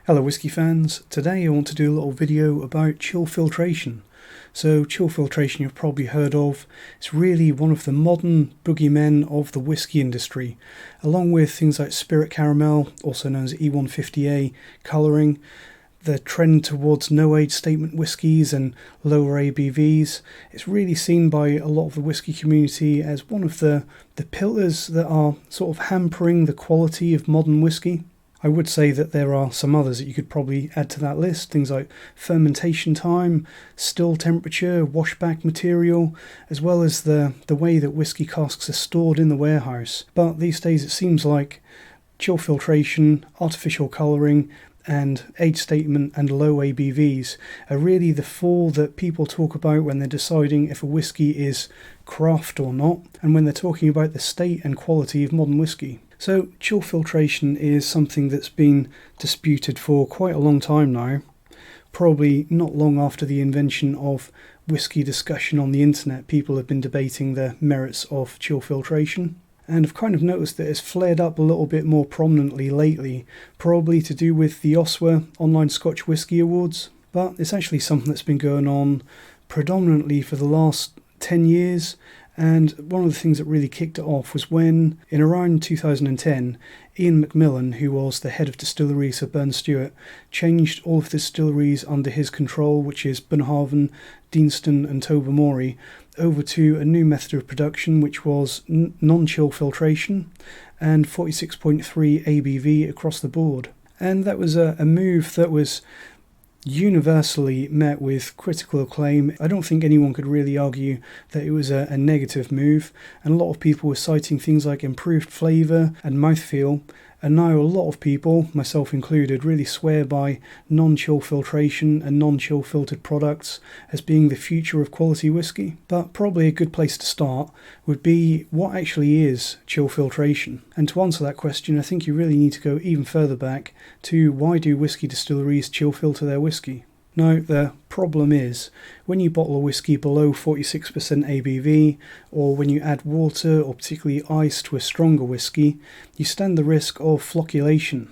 Hello whisky fans, today I want to do a little video about chill filtration. So chill filtration you've probably heard of. It's really one of the modern boogeymen of the whisky industry, along with things like spirit caramel, also known as E150A colouring, the trend towards no age statement whiskies and lower ABVs. It's really seen by a lot of the whisky community as one of the pillars that are sort of hampering the quality of modern whisky. I would say that there are some others that you could probably add to that list, things like fermentation time, still temperature, washback material, as well as the way that whisky casks are stored in the warehouse. But these days it seems like chill filtration, artificial colouring, and age statement and low ABVs are really the four that people talk about when they're deciding if a whisky is craft or not, and when they're talking about the state and quality of modern whisky. So chill filtration is something that's been disputed for quite a long time now, probably not long after the invention of whisky discussion on the internet. People have been debating the merits of chill filtration, and I've kind of noticed that it's flared up a little bit more prominently lately, probably to do with the OSWA Online Scotch Whisky Awards, but it's actually something that's been going on predominantly for the last 10 years. And one of the things that really kicked it off was when, in around 2010, Ian Macmillan, who was the head of distilleries of Burn Stewart, changed all of the distilleries under his control, which is Bunnahabhain, Deanston and Tobermory, over to a new method of production, which was non-chill filtration and 46.3 ABV across the board. And that was a move that was universally met with critical acclaim. I don't think anyone could really argue that it was a negative move, and a lot of people were citing things like improved flavour and mouthfeel, and now a lot of people, myself included, really swear by non-chill filtration and non-chill filtered products as being the future of quality whisky. But probably a good place to start would be what actually is chill filtration. And to answer that question, I think you really need to go even further back to why do whisky distilleries chill filter their whisky? Now, the problem is, when you bottle a whisky below 46% ABV, or when you add water or particularly ice to a stronger whisky, you stand the risk of flocculation.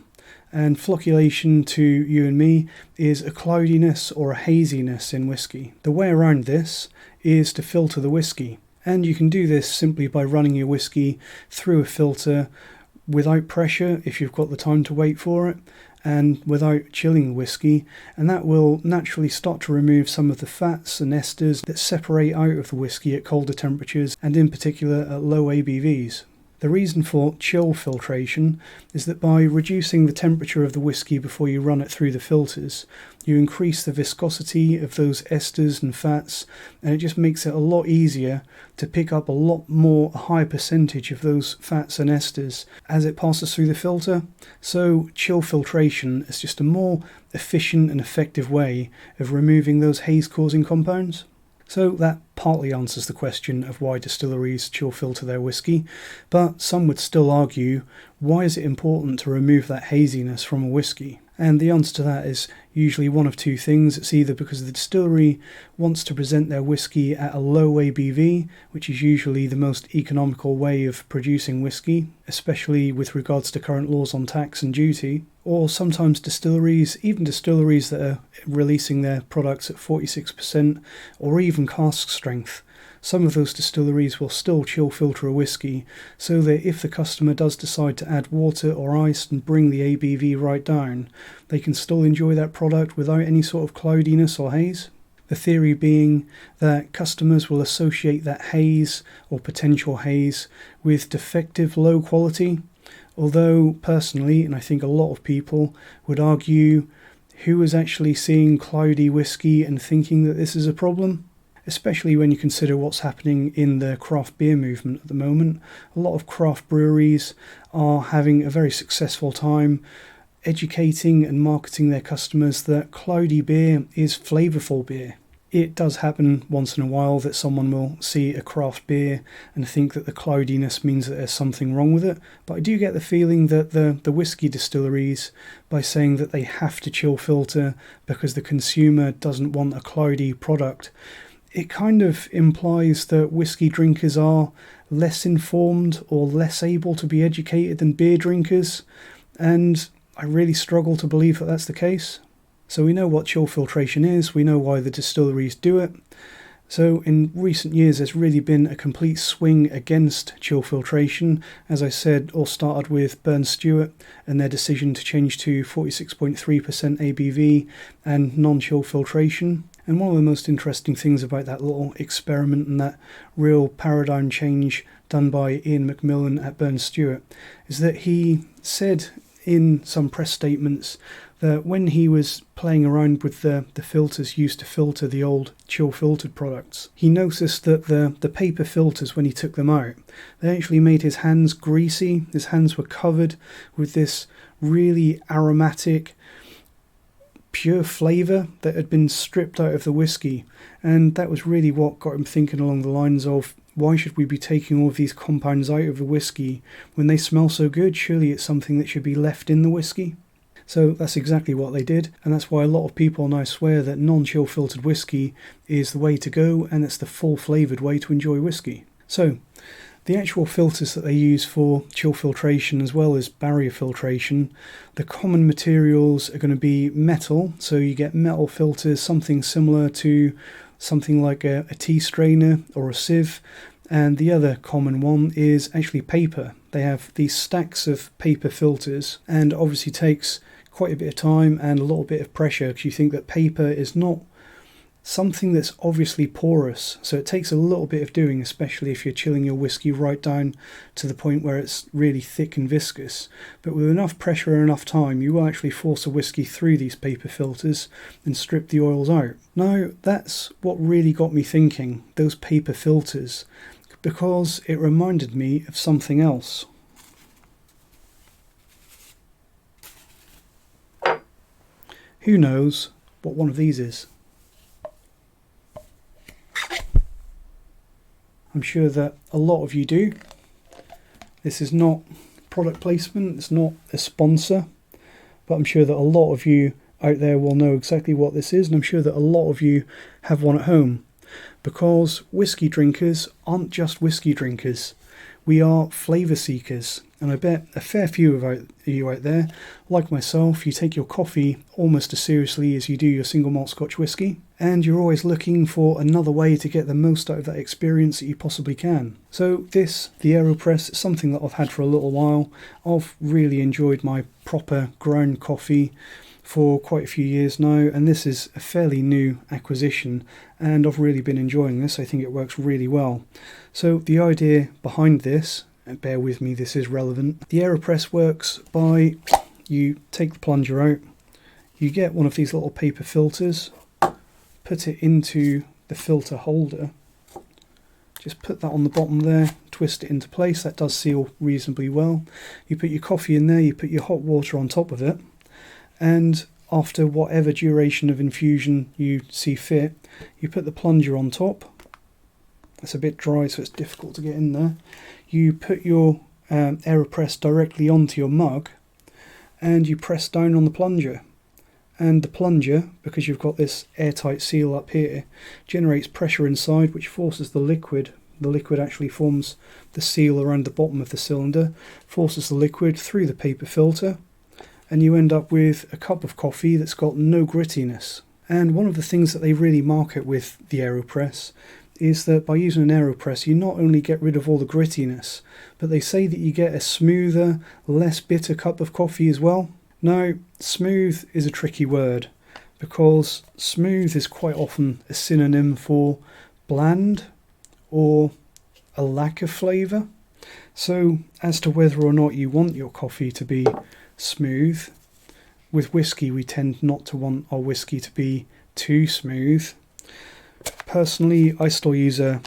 And flocculation, to you and me, is a cloudiness or a haziness in whisky. The way around this is to filter the whisky. And you can do this simply by running your whisky through a filter without pressure, if you've got the time to wait for it, and without chilling the whisky, and that will naturally start to remove some of the fats and esters that separate out of the whisky at colder temperatures, and in particular at low ABVs. The reason for chill filtration is that by reducing the temperature of the whisky before you run it through the filters, you increase the viscosity of those esters and fats, and it just makes it a lot easier to pick up a higher percentage of those fats and esters as it passes through the filter. So chill filtration is just a more efficient and effective way of removing those haze-causing compounds. So that partly answers the question of why distilleries chill filter their whisky, but some would still argue, why is it important to remove that haziness from a whisky? And the answer to that is usually one of two things. It's either because the distillery wants to present their whisky at a low ABV, which is usually the most economical way of producing whisky, especially with regards to current laws on tax and duty, or sometimes distilleries, even distilleries that are releasing their products at 46% or even cask strength, some of those distilleries will still chill filter a whisky so that if the customer does decide to add water or ice and bring the ABV right down, they can still enjoy that product without any sort of cloudiness or haze. The theory being that customers will associate that haze or potential haze with defective low quality, although personally, and I think a lot of people would argue, who is actually seeing cloudy whisky and thinking that this is a problem? Especially when you consider what's happening in the craft beer movement at the moment. A lot of craft breweries are having a very successful time educating and marketing their customers that cloudy beer is flavourful beer. It does happen once in a while that someone will see a craft beer and think that the cloudiness means that there's something wrong with it, but I do get the feeling that the whisky distilleries, by saying that they have to chill filter because the consumer doesn't want a cloudy product, it kind of implies that whisky drinkers are less informed or less able to be educated than beer drinkers, and I really struggle to believe that that's the case. So we know what chill filtration is, we know why the distilleries do it. So in recent years there's really been a complete swing against chill filtration. As I said, all started with Burn Stewart and their decision to change to 46.3% ABV and non-chill filtration. And one of the most interesting things about that little experiment and that real paradigm change done by Ian McMillan at Burn Stewart is that he said in some press statements that when he was playing around with the filters used to filter the old chill filtered products, he noticed that the paper filters, when he took them out, they actually made his hands greasy. His hands were covered with this really aromatic, pure flavour that had been stripped out of the whiskey. And that was really what got him thinking along the lines of, why should we be taking all of these compounds out of the whiskey when they smell so good? Surely it's something that should be left in the whiskey. So that's exactly what they did, and that's why a lot of people now swear that non-chill filtered whiskey is the way to go, and it's the full flavoured way to enjoy whiskey. So the actual filters that they use for chill filtration as well as barrier filtration, the common materials are going to be metal, so you get metal filters, something similar to something like a tea strainer or a sieve. And the other common one is actually paper. They have these stacks of paper filters, and obviously takes quite a bit of time and a little bit of pressure, because you think that paper is not something that's obviously porous, so it takes a little bit of doing, especially if you're chilling your whiskey right down to the point where it's really thick and viscous. But with enough pressure and enough time, you will actually force a whiskey through these paper filters and strip the oils out. Now that's what really got me thinking, those paper filters, because it reminded me of something else. Who knows what one of these is? I'm sure that a lot of you do. This is not product placement, it's not a sponsor, but I'm sure that a lot of you out there will know exactly what this is, and I'm sure that a lot of you have one at home, because whiskey drinkers aren't just whiskey drinkers. We are flavour seekers, and I bet a fair few of you out there, like myself, you take your coffee almost as seriously as you do your single malt Scotch whiskey, and you're always looking for another way to get the most out of that experience that you possibly can. So the Aeropress, is something that I've had for a little while. I've really enjoyed my proper ground coffee for quite a few years now, and this is a fairly new acquisition, and I've really been enjoying this. I think it works really well. So the idea behind this, and bear with me, this is relevant. The Aeropress works by, you take the plunger out, you get one of these little paper filters, put it into the filter holder, just put that on the bottom there, twist it into place. That does seal reasonably well. You put your coffee in there, you put your hot water on top of it, and after whatever duration of infusion you see fit, you put the plunger on top. It's a bit dry, so it's difficult to get in there. You put your Aeropress directly onto your mug, and you press down on the plunger. And the plunger, because you've got this airtight seal up here, generates pressure inside, which forces the liquid. The liquid actually forms the seal around the bottom of the cylinder, forces the liquid through the paper filter, and you end up with a cup of coffee that's got no grittiness. And one of the things that they really market with the Aeropress is that by using an Aeropress, you not only get rid of all the grittiness, but they say that you get a smoother, less bitter cup of coffee as well. Now, smooth is a tricky word, because smooth is quite often a synonym for bland or a lack of flavour. So as to whether or not you want your coffee to be smooth, with whiskey we tend not to want our whiskey to be too smooth. Personally, I still use a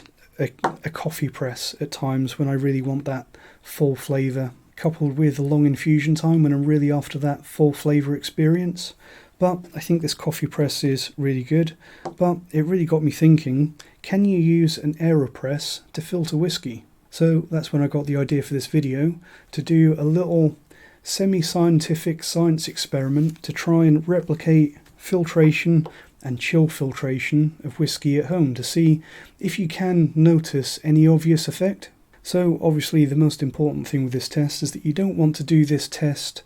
coffee press at times when I really want that full flavour, coupled with a long infusion time when I'm really after that full flavour experience. But I think this coffee press is really good. But it really got me thinking, can you use an Aeropress to filter whiskey? So that's when I got the idea for this video, to do a little semi-scientific science experiment to try and replicate filtration and chill filtration of whiskey at home, to see if you can notice any obvious effect. So obviously the most important thing with this test is that you don't want to do this test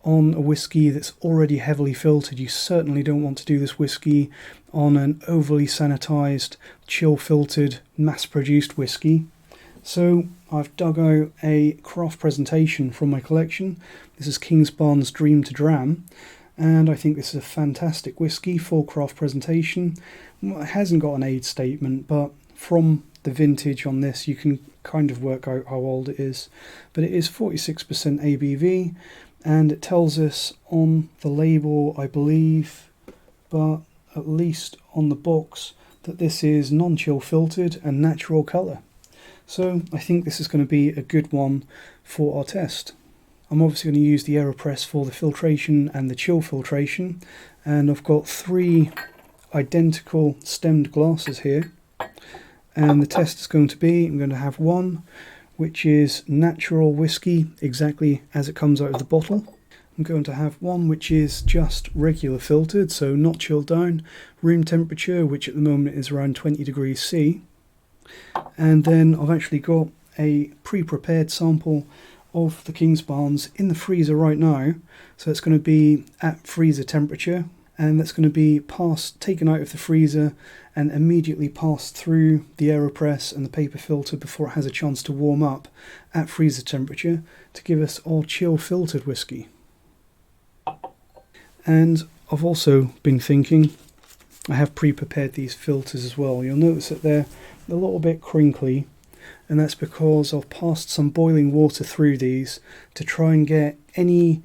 on a whisky that's already heavily filtered. You certainly don't want to do this whisky on an overly sanitized, chill filtered, mass-produced whisky. So I've dug out a craft presentation from my collection. This is Kingsbarn's Dream to Dram, and I think this is a fantastic whisky for craft presentation. It hasn't got an age statement, but from the vintage on this you can kind of work out how old it is. But it is 46% ABV, and it tells us on the label, I believe, but at least on the box, that this is non-chill filtered and natural colour. So I think this is going to be a good one for our test. I'm obviously going to use the Aeropress for the filtration and the chill filtration, and I've got 3 identical stemmed glasses here, and the test is going to be, I'm going to have one which is natural whisky exactly as it comes out of the bottle. I'm going to have one which is just regular filtered, so not chilled down, room temperature, which at the moment is around 20 degrees C. And then I've actually got a pre-prepared sample of the Kingsbarns in the freezer right now, so it's going to be at freezer temperature, and that's going to be taken out of the freezer and immediately passed through the Aeropress and the paper filter before it has a chance to warm up at freezer temperature to give us our chill filtered whisky. And I've also been thinking, I have pre-prepared these filters as well. You'll notice that they're a little bit crinkly, and that's because I've passed some boiling water through these to try and get any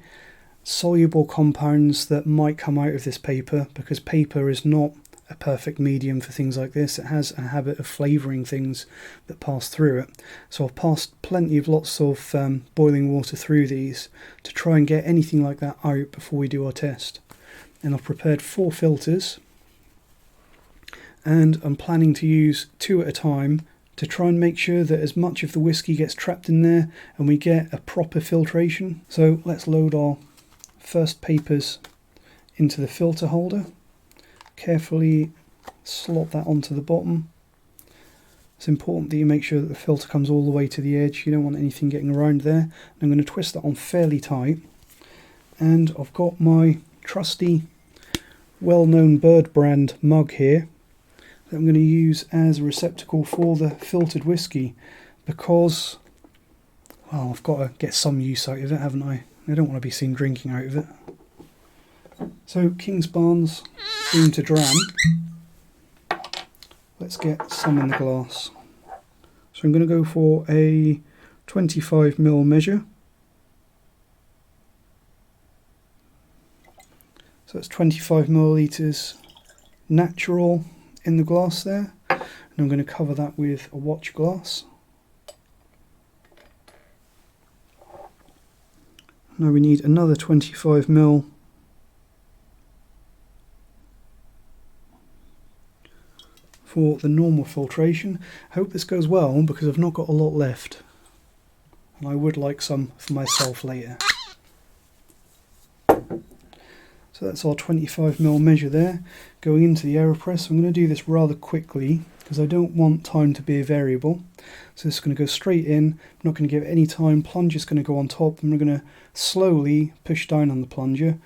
soluble compounds that might come out of this paper, because paper is not a perfect medium for things like this. It has a habit of flavouring things that pass through it. So I've passed lots of boiling water through these to try and get anything like that out before we do our test. And I've prepared 4 filters, and I'm planning to use 2 at a time to try and make sure that as much of the whisky gets trapped in there and we get a proper filtration. So let's load our first papers into the filter holder. Carefully slot that onto the bottom. It's important that you make sure that the filter comes all the way to the edge. You don't want anything getting around there. I'm going to twist that on fairly tight, and I've got my trusty well-known Bird brand mug here that I'm going to use as a receptacle for the filtered whisky, because, well, I've got to get some use out of it, haven't I? I don't want to be seen drinking out of it. So Kingsbarn's Dream to Dram. Let's get some in the glass. So I'm going to go for a 25ml measure. So it's 25 millilitres natural in the glass there. And I'm going to cover that with a watch glass. Now we need another 25ml for the normal filtration. I hope this goes well, because I've not got a lot left, and I would like some for myself later. So that's our 25ml measure there going into the Aeropress. I'm going to do this rather quickly because I don't want time to be a variable. So this is going to go straight in. I'm not going to give it any time. Plunger is going to go on top, and we're going to slowly push down on the plunger.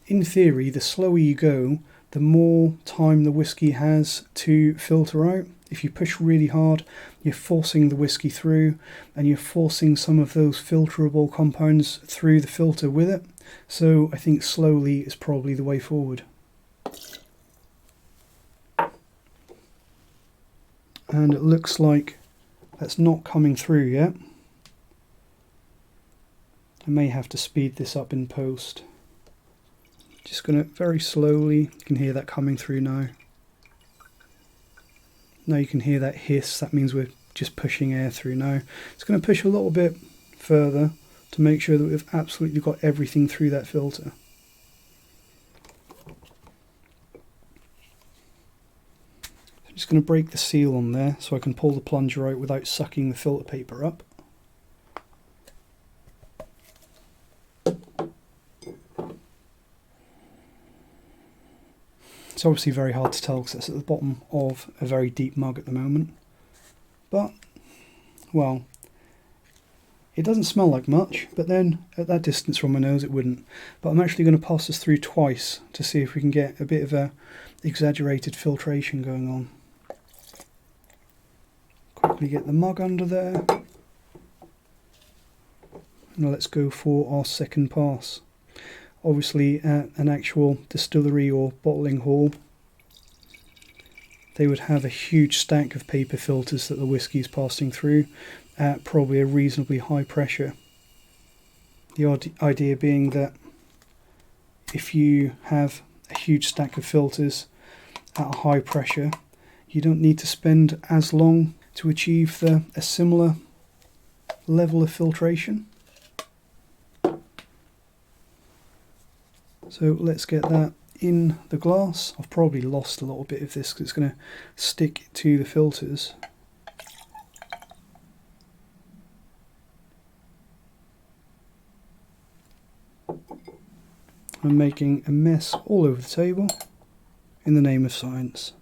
In theory, the slower you go, the more time the whisky has to filter out. If you push really hard, you're forcing the whisky through, and you're forcing some of those filterable compounds through the filter with it. So I think slowly is probably the way forward. And it looks like that's not coming through yet. I may have to speed this up in post. Just going to very slowly, you can hear that coming through now. Now you can hear that hiss, that means we're just pushing air through now. It's going to push a little bit further to make sure that we've absolutely got everything through that filter. I'm just going to break the seal on there so I can pull the plunger out without sucking the filter paper up. It's obviously very hard to tell because it's at the bottom of a very deep mug at the moment. But, well, It doesn't smell like much, but then at that distance from my nose it wouldn't. But I'm actually going to pass this through twice to see if we can get a bit of a exaggerated filtration going on. Quickly get the mug under there. Now let's go for our second pass. Obviously at an actual distillery or bottling hall, they would have a huge stack of paper filters that the whiskey is passing through at probably a reasonably high pressure. The idea being that if you have a huge stack of filters at a high pressure, you don't need to spend as long to achieve a similar level of filtration. So let's get that in the glass. I've probably lost a little bit of this because it's going to stick to the filters. I'm making a mess all over the table in the name of science.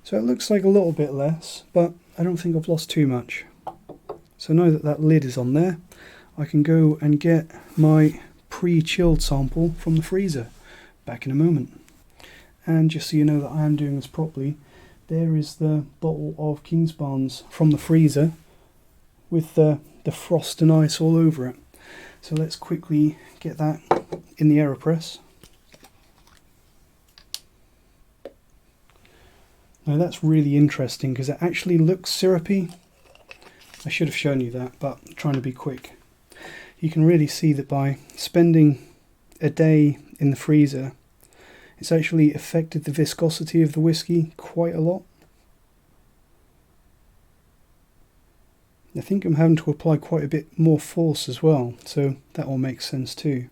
So it looks like a little bit less, but I don't think I've lost too much. So now that that lid is on there, I can go and get my pre-chilled sample from the freezer back in a moment. And just so you know that I am doing this properly, there is the bottle of Kingsbarns from the freezer with the frost and ice all over it. So let's quickly get that in the Aeropress. Now that's really interesting because it actually looks syrupy. I should have shown you that, but I'm trying to be quick. You can really see that by spending a day in the freezer, it's actually affected the viscosity of the whiskey quite a lot. I think I'm having to apply quite a bit more force as well, so that all makes sense too.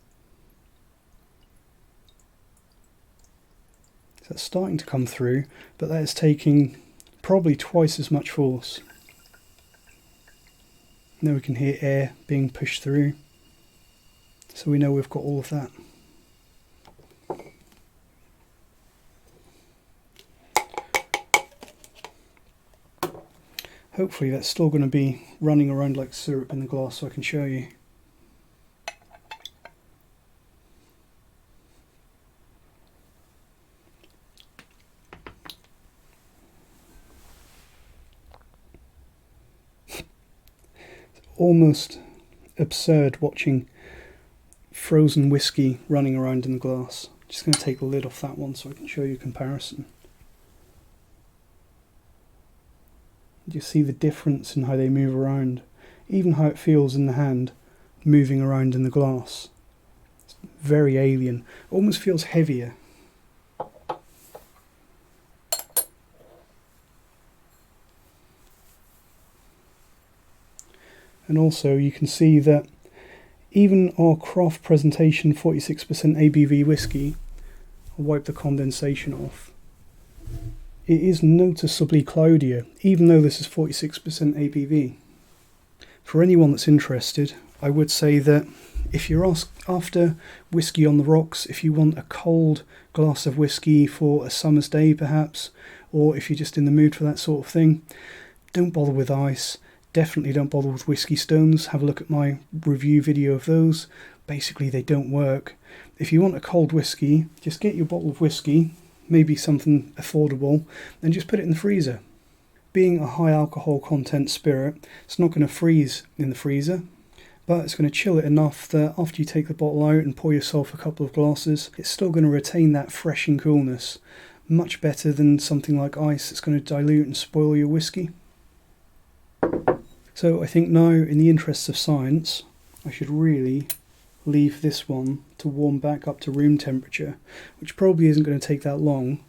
So that's starting to come through, but that is taking probably twice as much force. Now we can hear air being pushed through, so we know we've got all of that. Hopefully that's still going to be running around like syrup in the glass so I can show you. It's almost absurd watching frozen whiskey running around in the glass. Just going to take the lid off that one so I can show you a comparison. You see the difference in how they move around, even how it feels in the hand moving around in the glass. It's very alien, almost feels heavier. And also you can see that even our craft presentation 46% ABV whiskey, I'll wipe the condensation off, it is noticeably cloudier, even though this is 46% ABV. For anyone that's interested, I would say that if you're after whiskey on the rocks, if you want a cold glass of whiskey for a summer's day perhaps, or if you're just in the mood for that sort of thing, don't bother with ice. Definitely don't bother with whiskey stones. Have a look at my review video of those. Basically they don't work. If you want a cold whiskey, just get your bottle of whiskey, maybe something affordable, and just put it in the freezer. Being a high alcohol content spirit, it's not going to freeze in the freezer, but it's going to chill it enough that after you take the bottle out and pour yourself a couple of glasses, it's still going to retain that fresh and coolness. Much better than something like ice that's going to dilute and spoil your whiskey. So I think now, in the interests of science, I should really leave this one to warm back up to room temperature, which probably isn't going to take that long.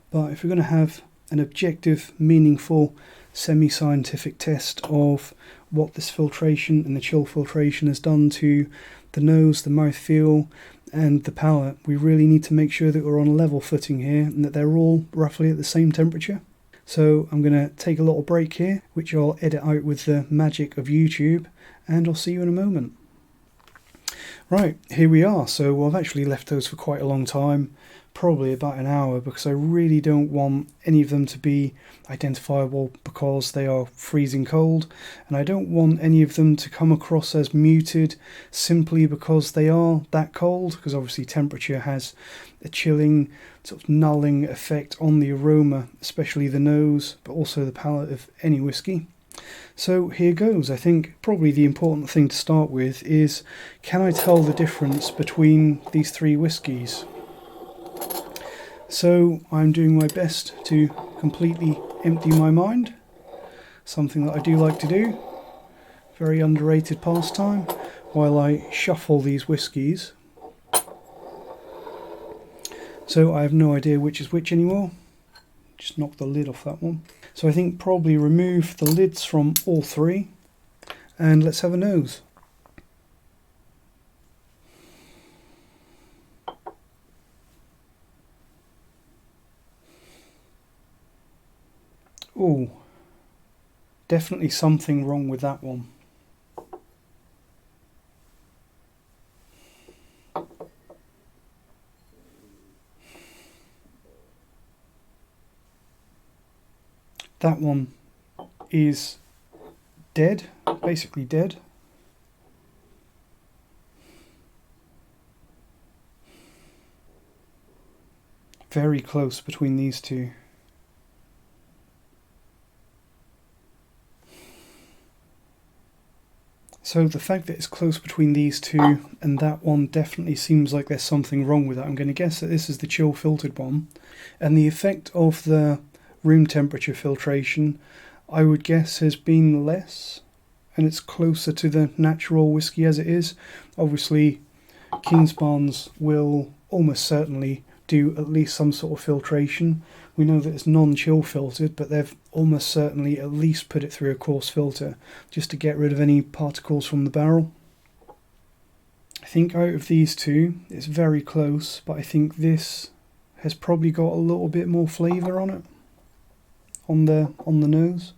But if we're going to have an objective, meaningful, semi-scientific test of what this filtration and the chill filtration has done to the nose, the mouthfeel and the palate, we really need to make sure that we're on a level footing here and that they're all roughly at the same temperature. So I'm going to take a little break here, which I'll edit out with the magic of YouTube, and I'll see you in a moment. Right, here we are. So I've actually left those for quite a long time, probably about an hour, because I really don't want any of them to be identifiable because they are freezing cold, and I don't want any of them to come across as muted simply because they are that cold, because obviously temperature has a chilling, sort of nulling effect on the aroma, especially the nose, but also the palate of any whiskey. So here goes. I think probably the important thing to start with is, can I tell the difference between these three whiskies? So I'm doing my best to completely empty my mind, something that I do like to do, very underrated pastime, while I shuffle these whiskies. So I have no idea which is which anymore. Just knock the lid off that one. So I think probably remove the lids from all three, and let's have a nose. Oh, definitely something wrong with that one. That one is dead, basically dead. Very close between these two. So the fact that it's close between these two and that one definitely seems like there's something wrong with that. I'm going to guess that this is the chill filtered one. And the effect of the room temperature filtration, I would guess, has been less, and it's closer to the natural whiskey as it is. Obviously, Kingsbarns will almost certainly do at least some sort of filtration. We know that it's non-chill filtered, but they've almost certainly at least put it through a coarse filter just to get rid of any particles from the barrel. I think out of these two, it's very close, but I think this has probably got a little bit more flavour on it, on the nose.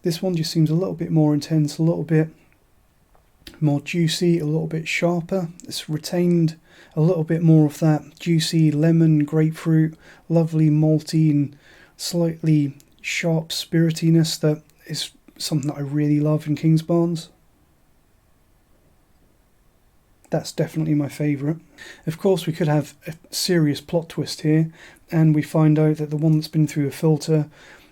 This one just seems a little bit more intense, a little bit more juicy, a little bit sharper. It's retained a little bit more of that juicy lemon, grapefruit, lovely malty and slightly sharp spiritiness that is something that I really love in Kingsbarns. That's definitely my favourite. Of course, we could have a serious plot twist here, and we find out that the one that's been through a filter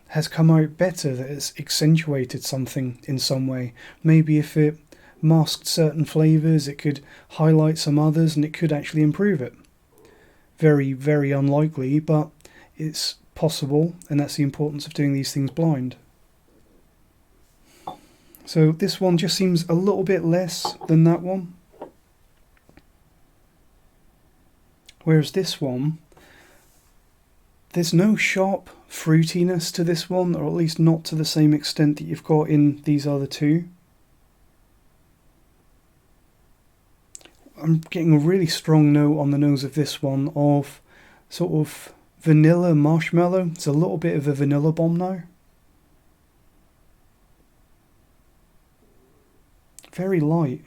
has come out better, that it's accentuated something in some way. Maybe if it masked certain flavours, it could highlight some others, and it could actually improve it. Very, very unlikely, but it's possible, and that's the importance of doing these things blind. So this one just seems a little bit less than that one. Whereas this one, there's no sharp fruitiness to this one, or at least not to the same extent that you've got in these other two. I'm getting a really strong note on the nose of this one of sort of vanilla marshmallow. It's a little bit of a vanilla bomb now. Very light.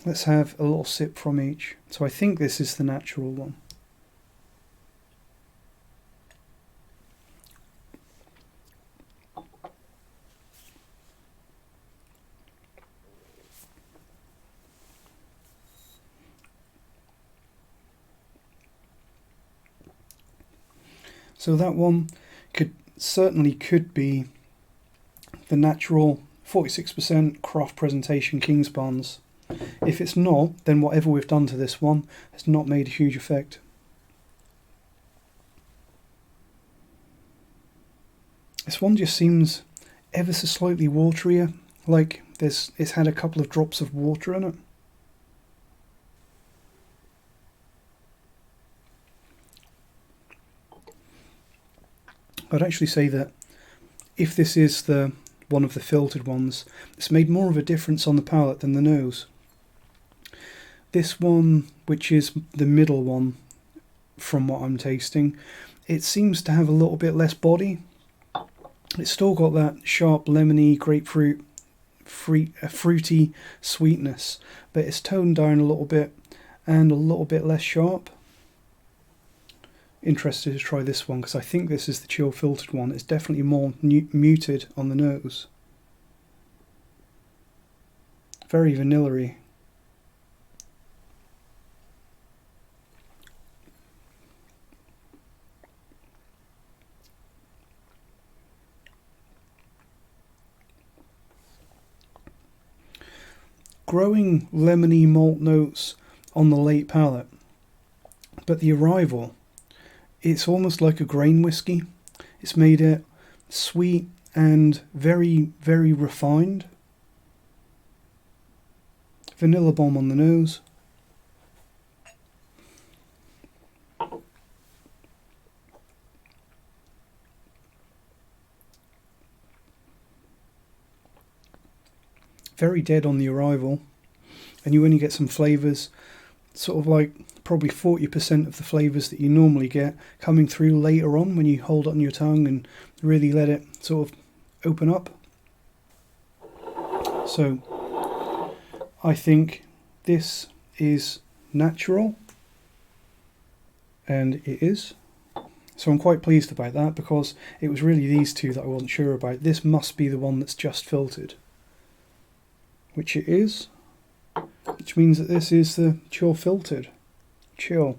Let's have a little sip from each. So I think this is the natural one. So that one certainly could be the natural 46% craft presentation Kingsbarns. If it's not, then whatever we've done to this one has not made a huge effect. This one just seems ever so slightly waterier, like it's had a couple of drops of water in it. I'd actually say that if this is the one of the filtered ones, it's made more of a difference on the palate than the nose. This one, which is the middle one from what I'm tasting, it seems to have a little bit less body. It's still got that sharp lemony grapefruit fruity sweetness, but it's toned down a little bit and a little bit less sharp. Interested to try this one because I think this is the chill filtered one. It's definitely more muted on the nose. Very vanilla-y. Growing lemony malt notes on the late palate, but the arrival, it's almost like a grain whiskey. It's made it sweet and very, very refined. Vanilla bomb on the nose. Very dead on the arrival, and you only get some flavours, sort of like probably 40% of the flavours that you normally get coming through later on when you hold it on your tongue and really let it sort of open up. So I think this is natural, and it is. So I'm quite pleased about that, because it was really these two that I wasn't sure about. This must be the one that's just filtered, which it is, which means that this is the chill filtered. Chill.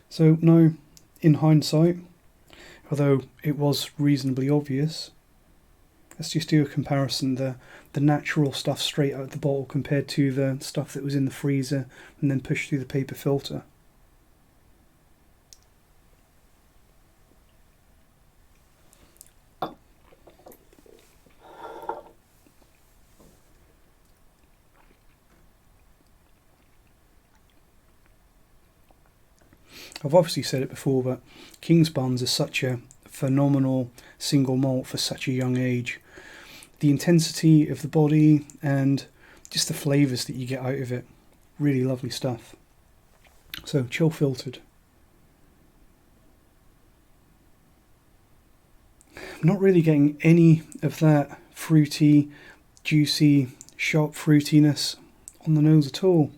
So now, in hindsight, although it was reasonably obvious, let's just do a comparison, the natural stuff straight out of the bottle compared to the stuff that was in the freezer and then pushed through the paper filter. I've obviously said it before, but Kingsbarns is such a phenomenal single malt for such a young age. The intensity of the body and just the flavours that you get out of it, really lovely stuff. So, chill filtered. I'm not really getting any of that fruity, juicy, sharp fruitiness on the nose at all.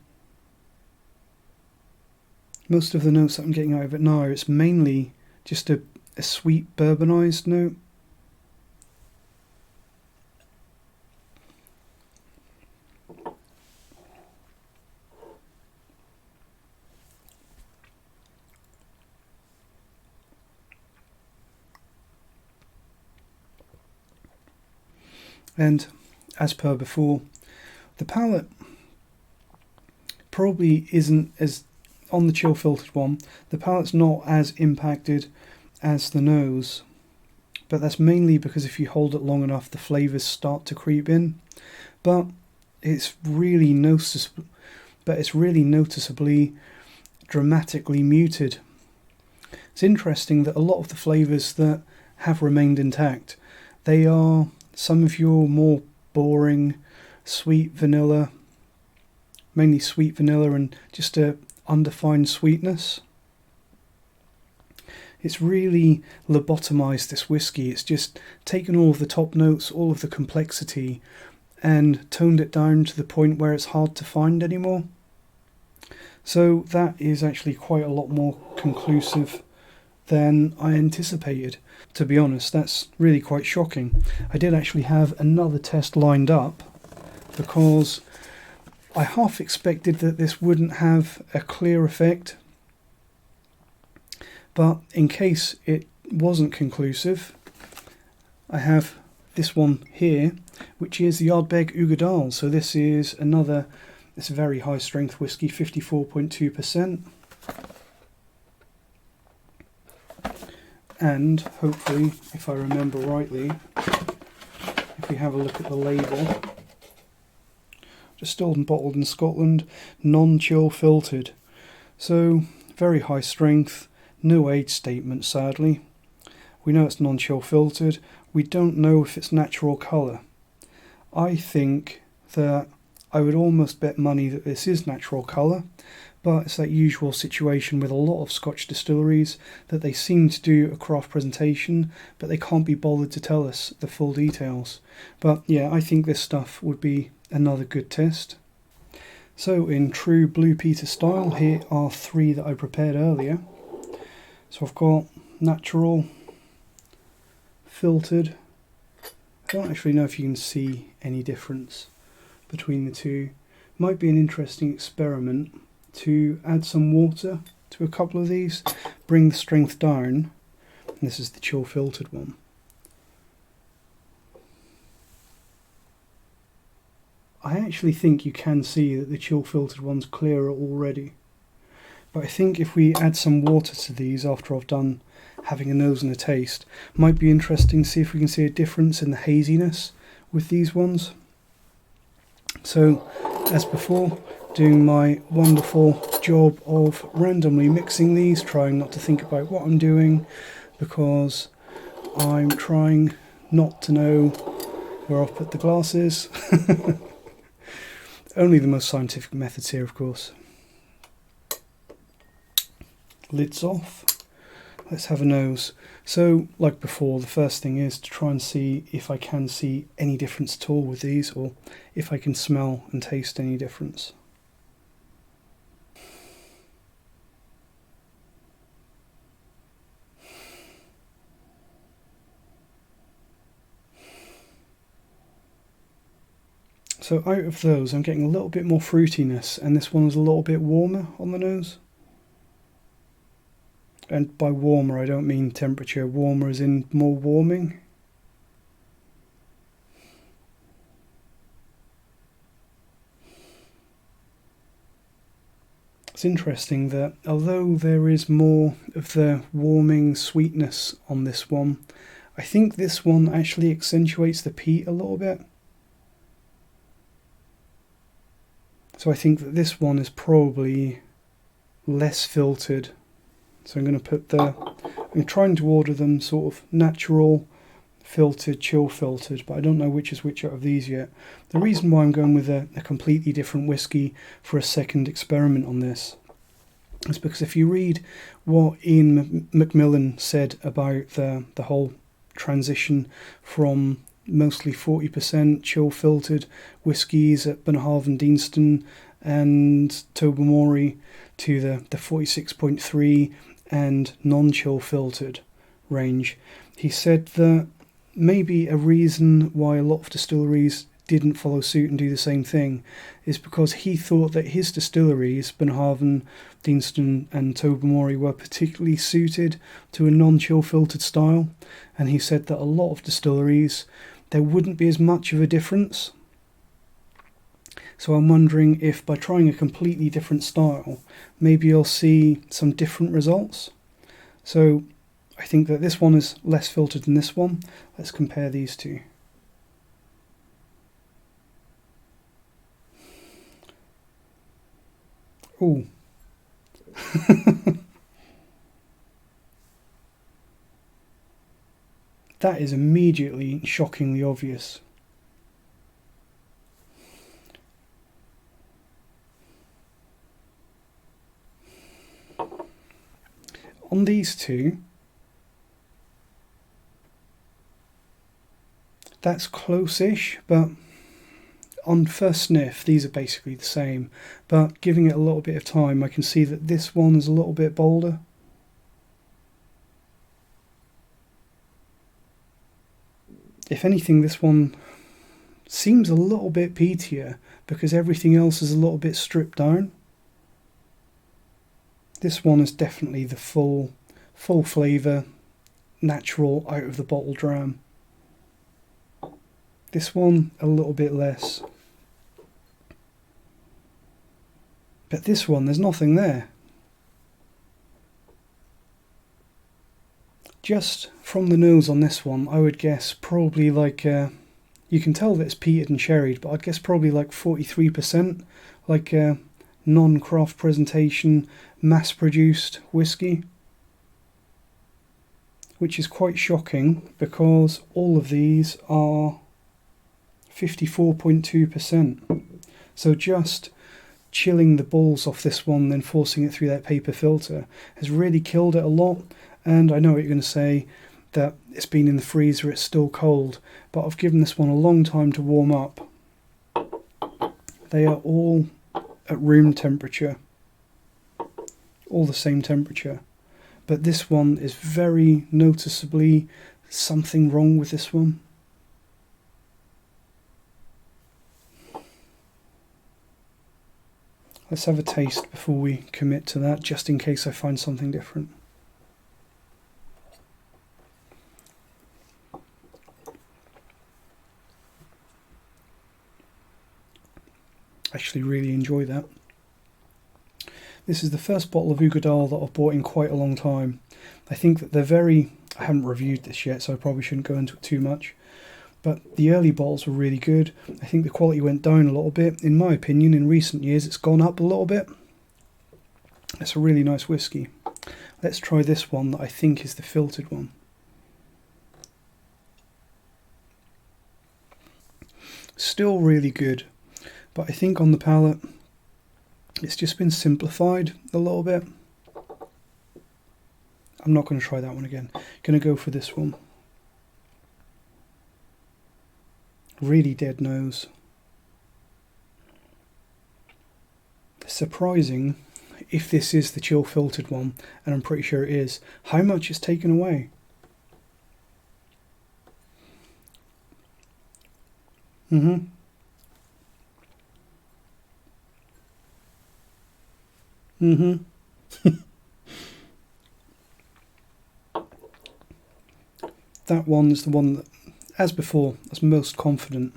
Most of the notes that I'm getting out of it now, it's mainly just a sweet bourbonised note. And as per before, the palate probably isn't as, on the chill filtered one, the palate's not as impacted as the nose, but that's mainly because if you hold it long enough the flavours start to creep in, but it's really noticeably dramatically muted. It's interesting that a lot of the flavours that have remained intact, they are some of your more boring sweet vanilla, mainly sweet vanilla and just a undefined sweetness. It's really lobotomized this whiskey. It's just taken all of the top notes, all of the complexity, and toned it down to the point where it's hard to find anymore. So that is actually quite a lot more conclusive than I anticipated. To be honest, that's really quite shocking. I did actually have another test lined up, because I half expected that this wouldn't have a clear effect, but in case it wasn't conclusive, I have this one here, which is the Ardbeg Uigeadail. So this is another, it's a very high strength whiskey, 54.2%. And hopefully, if I remember rightly, if we have a look at the label, distilled and bottled in Scotland, non-chill filtered. So very high strength, no age statement sadly. We know it's non-chill filtered. We don't know if it's natural colour. I think that I would almost bet money that this is natural colour, but it's that usual situation with a lot of Scotch distilleries that they seem to do a craft presentation, but they can't be bothered to tell us the full details. But yeah, I think this stuff would be another good test. So in true Blue Peter style, here are 3 that I prepared earlier. So I've got natural, filtered. I don't actually know if you can see any difference between the two. Might be an interesting experiment to add some water to a couple of these, bring the strength down. And this is the chill filtered one. I actually think you can see that the chill filtered one's clearer already. But I think if we add some water to these after I've done having a nose and a taste, might be interesting to see if we can see a difference in the haziness with these ones. So, as before, doing my wonderful job of randomly mixing these, trying not to think about what I'm doing, because I'm trying not to know where I've put the glasses. Only the most scientific methods here, of course. Lids off. Let's have a nose. So, like before, the first thing is to try and see if I can see any difference at all with these, or if I can smell and taste any difference. So out of those, I'm getting a little bit more fruitiness, and this one is a little bit warmer on the nose. And by warmer, I don't mean temperature. Warmer as in more warming. It's interesting that although there is more of the warming sweetness on this one, I think this one actually accentuates the peat a little bit. So I think that this one is probably less filtered. So I'm going to put I'm trying to order them sort of natural, filtered, chill filtered, but I don't know which is which out of these yet. The reason why I'm going with a completely different whiskey for a second experiment on this is because if you read what Ian Macmillan said about the whole transition from mostly 40% chill filtered whiskies at Bunnahabhain, Deanston and Tobermory to the 46.3 and non-chill filtered range, he said that maybe a reason why a lot of distilleries didn't follow suit and do the same thing is because he thought that his distilleries, Bunnahabhain, Deanston and Tobermory, were particularly suited to a non-chill filtered style, and he said that a lot of distilleries there wouldn't be as much of a difference. So I'm wondering if by trying a completely different style, maybe you'll see some different results. So I think that this one is less filtered than this one. Let's compare these two. Ooh. That is immediately shockingly obvious. On these two, that's close-ish, but on first sniff, these are basically the same. But giving it a little bit of time, I can see that this one is a little bit bolder. If anything, this one seems a little bit peatier because everything else is a little bit stripped down. This one is definitely the full flavour, natural, out of the bottle dram. This one a little bit less. But this one, there's nothing there. Just from the nose on this one, I would guess probably like, you can tell that it's peated and sherried, but I'd guess probably like 43%, like a non-craft presentation, mass-produced whiskey. Which is quite shocking because all of these are 54.2%. So just chilling the balls off this one, then forcing it through that paper filter, has really killed it a lot. And I know what you're going to say, that it's been in the freezer, it's still cold, but I've given this one a long time to warm up. They are all at room temperature, all the same temperature, but this one is very noticeably something wrong with this one. Let's have a taste before we commit to that, just in case I find something different. Actually really enjoy that. This is the first bottle of Uigeadail that I've bought in quite a long time. I think that they're very... I haven't reviewed this yet, so I probably shouldn't go into it too much. But the early bottles were really good. I think the quality went down a little bit. In my opinion, in recent years, it's gone up a little bit. It's a really nice whiskey. Let's try this one that I think is the filtered one. Still really good. But I think on the palate, it's just been simplified a little bit. I'm not going to try that one again. Going to go for this one. Really dead nose. Surprising, if this is the chill filtered one, and I'm pretty sure it is, how much is taken away. That one is the one that, as before, I was most confident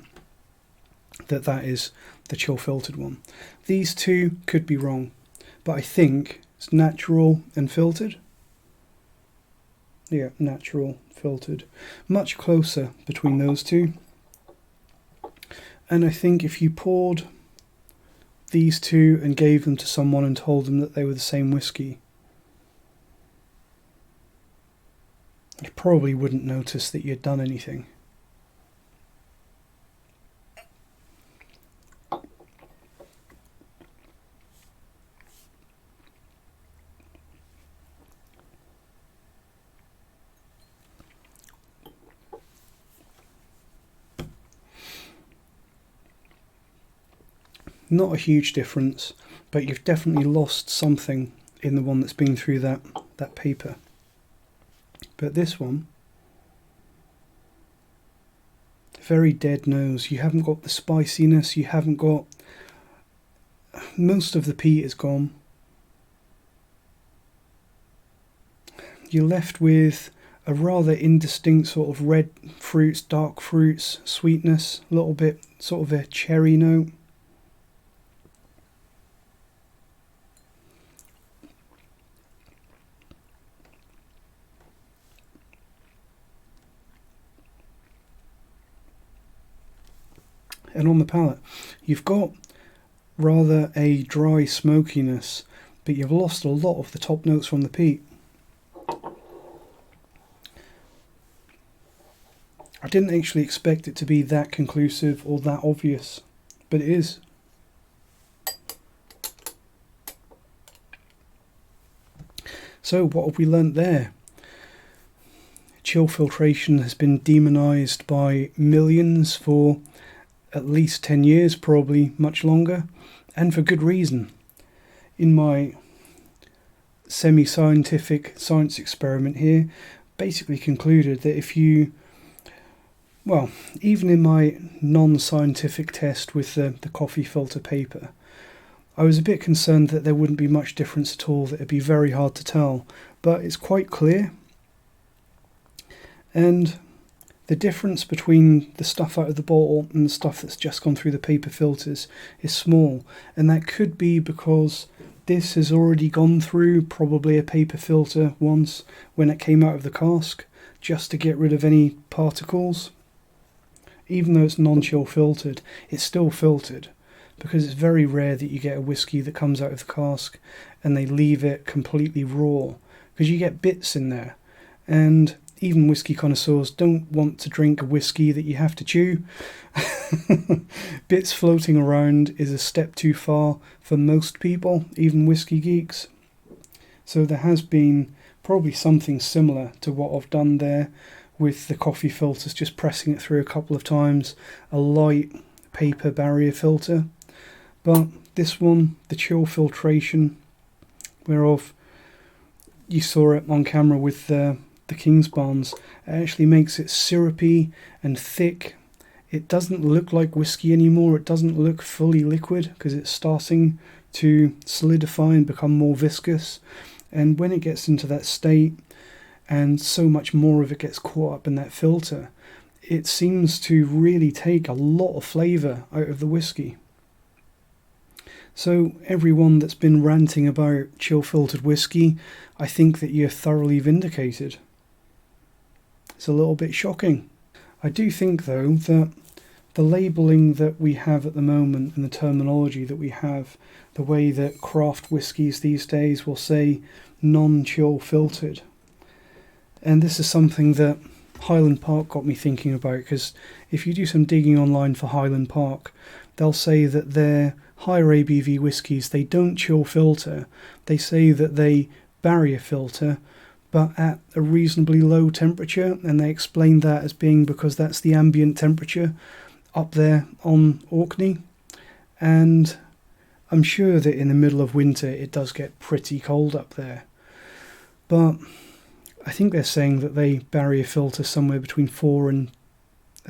that that is the chill filtered one. These two could be wrong, but I think it's natural and filtered. Yeah, natural, filtered. Much closer between those two. And I think if you poured these two and gave them to someone and told them that they were the same whiskey, you probably wouldn't notice that you'd done anything. Not a huge difference, but you've definitely lost something in the one that's been through that paper. But this one, very dead nose. You haven't got the spiciness, you haven't got... Most of the peat is gone. You're left with a rather indistinct sort of red fruits, dark fruits, sweetness, a little bit sort of a cherry note. And on the palate, you've got rather a dry smokiness, but you've lost a lot of the top notes from the peat. I didn't actually expect it to be that conclusive or that obvious, but it is. So what have we learnt there? Chill filtration has been demonised by millions for at least 10 years, probably much longer, and for good reason. In my semi-scientific science experiment here, basically concluded that if you, well, even in my non-scientific test with the coffee filter paper, I was a bit concerned that there wouldn't be much difference at all, that it'd be very hard to tell, but it's quite clear. And the difference between the stuff out of the bottle and the stuff that's just gone through the paper filters is small, and that could be because this has already gone through probably a paper filter once when it came out of the cask, just to get rid of any particles. Even though it's non-chill filtered, it's still filtered, because it's very rare that you get a whiskey that comes out of the cask and they leave it completely raw, because you get bits in there. And even whiskey connoisseurs don't want to drink a whiskey that you have to chew. Bits floating around is a step too far for most people, even whiskey geeks. So there has been probably something similar to what I've done there with the coffee filters, just pressing it through a couple of times, a light paper barrier filter. But this one, the Chill Filtration, whereof you saw it on camera with the Kingsbarns, it actually makes it syrupy and thick. It doesn't look like whiskey anymore. It doesn't look fully liquid because it's starting to solidify and become more viscous. And when it gets into that state and so much more of it gets caught up in that filter, it seems to really take a lot of flavour out of the whiskey. So everyone that's been ranting about chill filtered whiskey, I think that you're thoroughly vindicated. It's a little bit shocking. I do think though that the labelling that we have at the moment and the terminology that we have, the way that craft whiskies these days will say non-chill filtered. And this is something that Highland Park got me thinking about, because if you do some digging online for Highland Park, they'll say that their higher ABV whiskies, they don't chill filter. They say that they barrier filter, but at a reasonably low temperature, and they explain that as being because that's the ambient temperature up there on Orkney. And I'm sure that in the middle of winter it does get pretty cold up there, but I think they're saying that they barrier filter somewhere between 4 and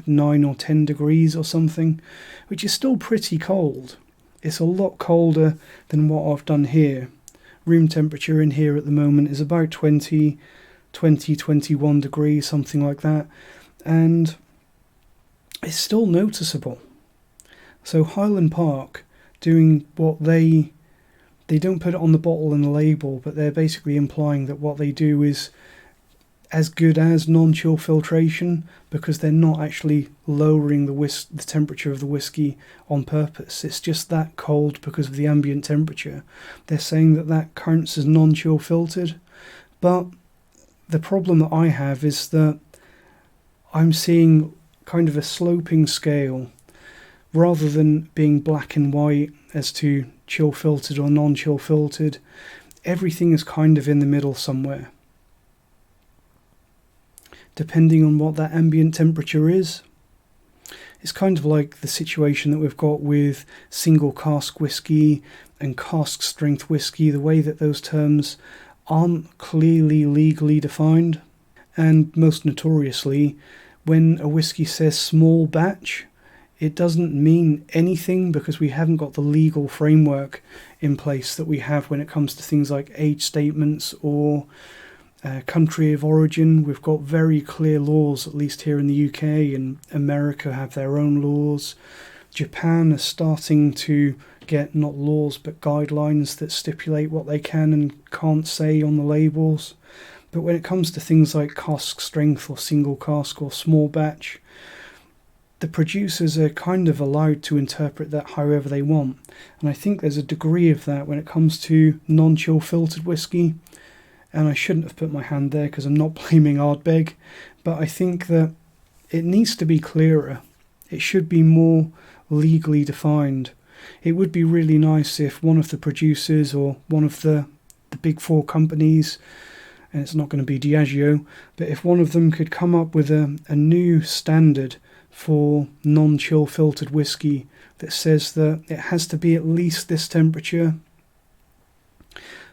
9 or 10 degrees or something, which is still pretty cold. It's a lot colder than what I've done here. Room temperature in here at the moment is about 21 degrees, something like that, and it's still noticeable. So Highland Park doing what they don't put it on the bottle and the label, but they're basically implying that what they do is as good as non-chill filtration, because they're not actually lowering the temperature of the whiskey on purpose. It's just that cold because of the ambient temperature. They're saying that that counts as non-chill filtered, but the problem that I have is that I'm seeing kind of a sloping scale, rather than being black and white as to chill filtered or non-chill filtered. Everything is kind of in the middle somewhere, depending on what that ambient temperature is. It's kind of like the situation that we've got with single cask whiskey and cask strength whiskey, the way that those terms aren't clearly legally defined. And most notoriously, when a whiskey says small batch, it doesn't mean anything, because we haven't got the legal framework in place that we have when it comes to things like age statements or country of origin. We've got very clear laws, at least here in the UK, and America have their own laws. Japan is starting to get not laws but guidelines that stipulate what they can and can't say on the labels. But when it comes to things like cask strength or single cask or small batch, the producers are kind of allowed to interpret that however they want. And I think there's a degree of that when it comes to non-chill filtered whiskey. And I shouldn't have put my hand there because I'm not blaming Ardbeg, but I think that it needs to be clearer. It should be more legally defined. It would be really nice if one of the producers or one of the big four companies, and it's not going to be Diageo, but if one of them could come up with a new standard for non-chill filtered whiskey that says that it has to be at least this temperature,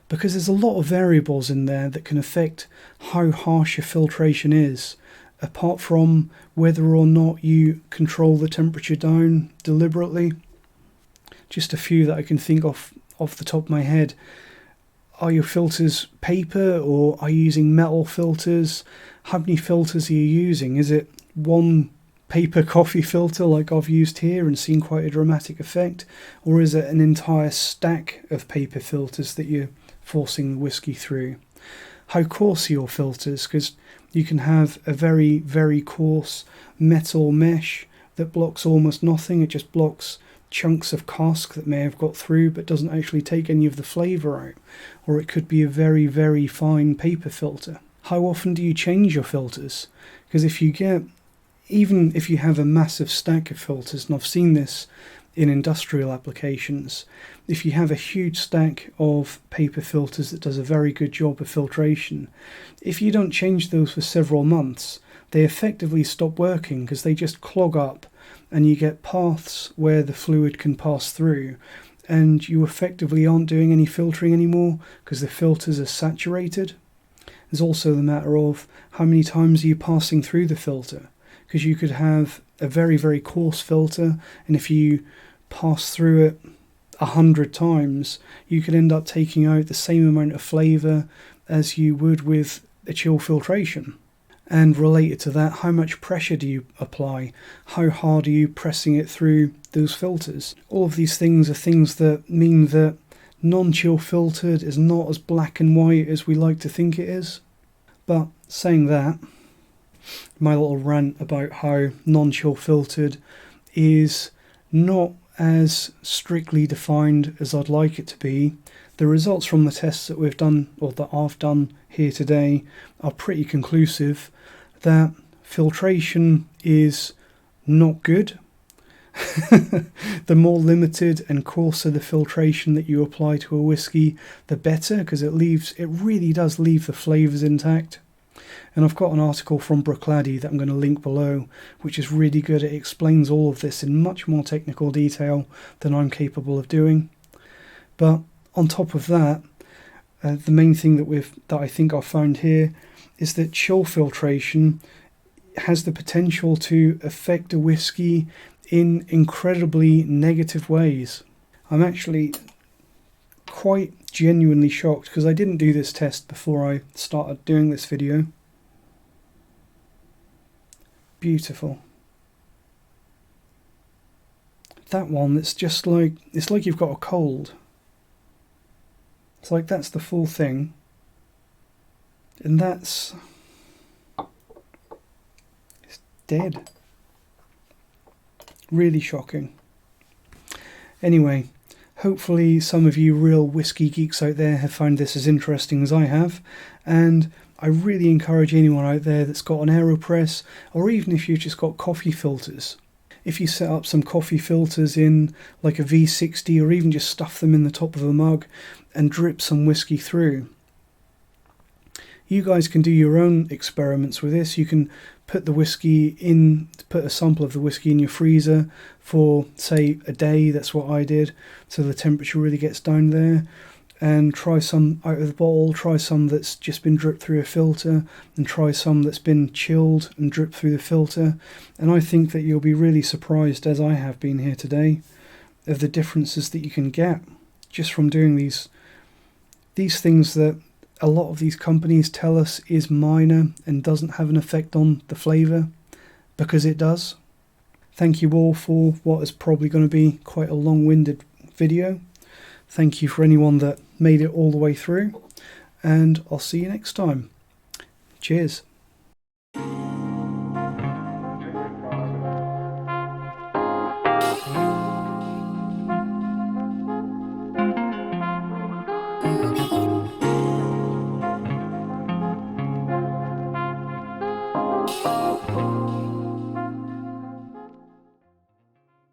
because there's a lot of variables in there that can affect how harsh your filtration is, apart from whether or not you control the temperature down deliberately. Just a few that I can think of off the top of my head. Are your filters paper, or are you using metal filters? How many filters are you using? Is it one paper coffee filter like I've used here and seen quite a dramatic effect, or is it an entire stack of paper filters that you're forcing the whiskey through? How coarse are your filters? Because you can have a very, very coarse metal mesh that blocks almost nothing. It just blocks chunks of cask that may have got through but doesn't actually take any of the flavour out. Or it could be a very, very fine paper filter. how often do you change your filters? Because even if you have a massive stack of filters, and I've seen this in industrial applications, if you have a huge stack of paper filters that does a very good job of filtration, if you don't change those for several months, they effectively stop working because they just clog up and you get paths where the fluid can pass through, and you effectively aren't doing any filtering anymore because the filters are saturated. There's also the matter of how many times are you passing through the filter, because you could have a very, very coarse filter, and if you pass through it 100 times, you could end up taking out the same amount of flavour as you would with a chill filtration. And related to that, how much pressure do you apply? How hard are you pressing it through those filters? All of these things are things that mean that non-chill filtered is not as black and white as we like to think it is. But saying that, my little rant about how non-chill filtered is not as strictly defined as I'd like it to be. The results from the tests that we've done, or that I've done here today, are pretty conclusive that filtration is not good. The more limited and coarser the filtration that you apply to a whiskey, the better, because it really does leave the flavours intact. And I've got an article from Bruichladdich that I'm going to link below, which is really good. It explains all of this in much more technical detail than I'm capable of doing. But on top of that, the main thing that I think I've found here is that chill filtration has the potential to affect a whiskey in incredibly negative ways. I'm actually quite genuinely shocked, because I didn't do this test before I started doing this video. Beautiful. That one, it's like you've got a cold. It's like that's the full thing. And it's dead. Really shocking. Anyway, hopefully some of you real whiskey geeks out there have found this as interesting as I have, and I really encourage anyone out there that's got an Aeropress, or even if you've just got coffee filters, if you set up some coffee filters in like a V60, or even just stuff them in the top of a mug and drip some whiskey through. You guys can do your own experiments with this. You can put a sample of the whiskey in your freezer for, say, a day. That's what I did, so the temperature really gets down there. And try some out of the bottle, try some that's just been dripped through a filter, and try some that's been chilled and dripped through the filter. And I think that you'll be really surprised, as I have been here today, of the differences that you can get just from doing these things that a lot of these companies tell us is minor and doesn't have an effect on the flavour, because it does. Thank you all for what is probably going to be quite a long-winded video. Thank you for anyone that made it all the way through, and I'll see you next time. Cheers.